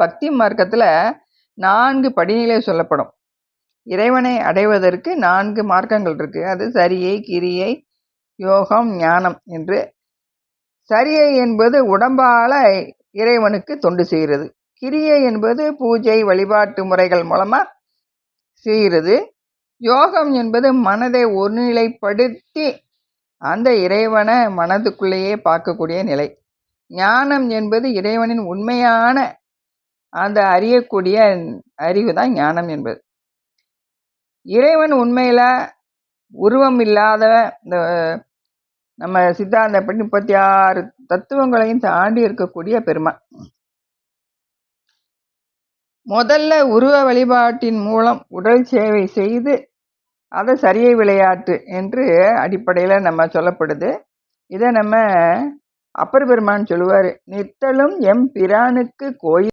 பக்தி மார்க்கத்துல 4 படிநிலை சொல்லப்படும். இறைவனை அடைவதற்கு 4 மார்க்கங்கள் இருக்கு. அது சரியை, கிரியை, யோகம், ஞானம் என்று. சரியை என்பது உடம்பால இறைவனுக்கு தொண்டு செய்கிறது. கிரியை என்பது பூஜை வழிபாட்டு முறைகள் மூலமா செய்கிறது. யோகம் என்பது மனதை ஒருநிலைப்படுத்தி அந்த இறைவனை மனதுக்குள்ளேயே பார்க்கக்கூடிய நிலை. ஞானம் என்பது இறைவனின் உண்மையான அந்த அறியக்கூடிய அறிவு தான் ஞானம் என்பது. இறைவன் உண்மையில உருவம் இல்லாத இந்த நம்ம சித்தாந்தப்படி 36 தத்துவங்களையும் தாண்டி இருக்கக்கூடிய பெருமான். முதல்ல உருவ வழிபாட்டின் மூலம் உடல் சேவை செய்து அதை சரியை விளையாட்டு என்று அடிப்படையில் நம்ம சொல்லப்படுது. இதை நம்ம அப்பர் பெருமான் சொல்லுவார், நித்தலும் எம் பிரானுக்கு கோயில்